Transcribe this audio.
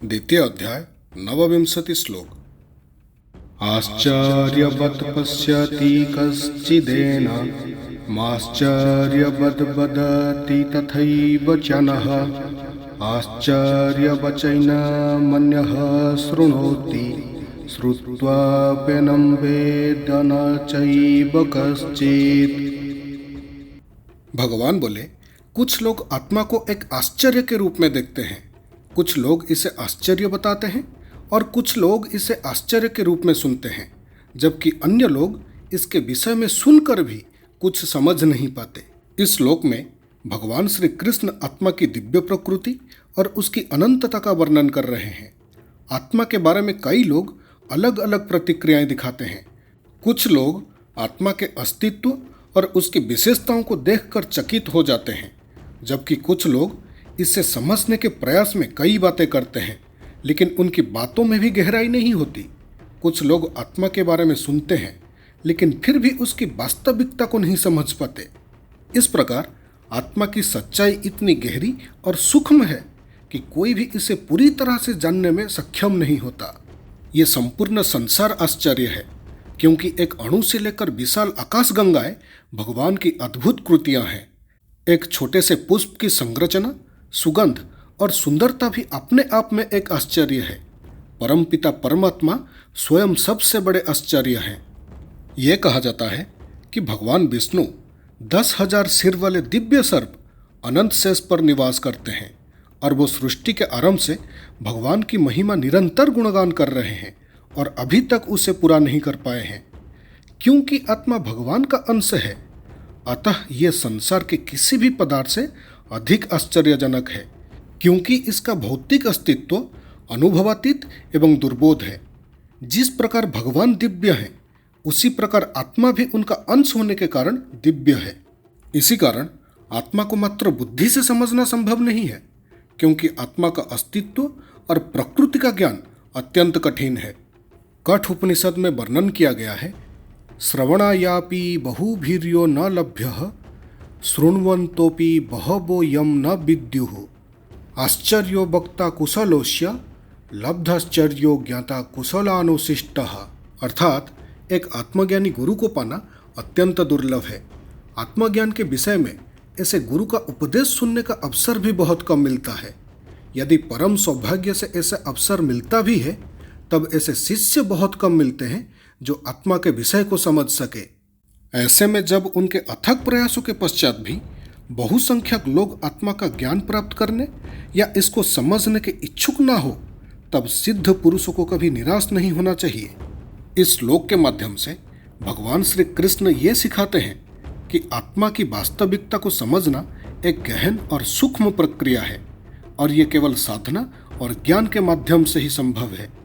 द्वितीय अध्याय 29 श्लोक। आश्चर्यवत् पश्यति कश्चिदेन माश्चर्यवद् वदति तथैव च नः आश्चर्यवचैनमन्यः शृणोति श्रुत्वाप्यनं वेद न चैव कश्चित्। भगवान बोले, कुछ लोग आत्मा को एक आश्चर्य के रूप में देखते हैं, कुछ लोग इसे आश्चर्य बताते हैं और कुछ लोग इसे आश्चर्य के रूप में सुनते हैं, जबकि अन्य लोग इसके विषय में सुनकर भी कुछ समझ नहीं पाते। इस श्लोक में भगवान श्री कृष्ण आत्मा की दिव्य प्रकृति और उसकी अनंतता का वर्णन कर रहे हैं। आत्मा के बारे में कई लोग अलग अलग प्रतिक्रियाएं दिखाते हैं। कुछ लोग आत्मा के अस्तित्व और उसकी विशेषताओं को देखकर चकित हो जाते हैं, जबकि कुछ लोग इसे समझने के प्रयास में कई बातें करते हैं, लेकिन उनकी बातों में भी गहराई नहीं होती। कुछ लोग आत्मा के बारे में सुनते हैं, लेकिन फिर भी उसकी वास्तविकता को नहीं समझ पाते। इस प्रकार आत्मा की सच्चाई इतनी गहरी और सूक्ष्म है कि कोई भी इसे पूरी तरह से जानने में सक्षम नहीं होता। ये संपूर्ण संसार आश्चर्य है, क्योंकि एक अणु से लेकर विशाल आकाशगंगाएं भगवान की अद्भुत कृतियां हैं। एक छोटे से पुष्प की संरचना, सुगंध और सुंदरता भी अपने आप में एक आश्चर्य है। परमपिता परमात्मा स्वयं सबसे बड़े आश्चर्य हैं। ये कहा जाता है कि भगवान विष्णु 10,000 सिर वाले दिव्य सर्प अनंत शेष पर निवास करते हैं और वो सृष्टि के आरंभ से भगवान की महिमा निरंतर गुणगान कर रहे हैं और अभी तक उसे पूरा नहीं कर पाए हैं। क्योंकि आत्मा भगवान का अंश है, अतः यह संसार के किसी भी पदार्थ से अधिक आश्चर्यजनक है, क्योंकि इसका भौतिक अस्तित्व अनुभवातीत एवं दुर्बोध है। जिस प्रकार भगवान दिव्य हैं, उसी प्रकार आत्मा भी उनका अंश होने के कारण दिव्य है। इसी कारण आत्मा को मात्र बुद्धि से समझना संभव नहीं है, क्योंकि आत्मा का अस्तित्व और प्रकृति का ज्ञान अत्यंत कठिन है। कठ उपनिषद में वर्णन किया गया है, श्रवणायापि बहुभीर्यो न लभ्यः शृण्वन्तोपि बहवो यम न विद्युः आश्चर्यो वक्ता कुशलोस्य लब्धाश्चर्यो ज्ञाता कुशलानुशिष्टः। अर्थात एक आत्मज्ञानी गुरु को पाना अत्यंत दुर्लभ है। आत्मज्ञान के विषय में ऐसे गुरु का उपदेश सुनने का अवसर भी बहुत कम मिलता है। यदि परम सौभाग्य से ऐसा अवसर मिलता भी है, तब ऐसे शिष्य बहुत कम मिलते हैं जो आत्मा के विषय को समझ सके। ऐसे में जब उनके अथक प्रयासों के पश्चात भी बहुसंख्यक लोग आत्मा का ज्ञान प्राप्त करने या इसको समझने के इच्छुक ना हो, तब सिद्ध पुरुषों को कभी निराश नहीं होना चाहिए। इस श्लोक के माध्यम से भगवान श्री कृष्ण ये सिखाते हैं कि आत्मा की वास्तविकता को समझना एक गहन और सूक्ष्म प्रक्रिया है और ये केवल साधना और ज्ञान के माध्यम से ही संभव है।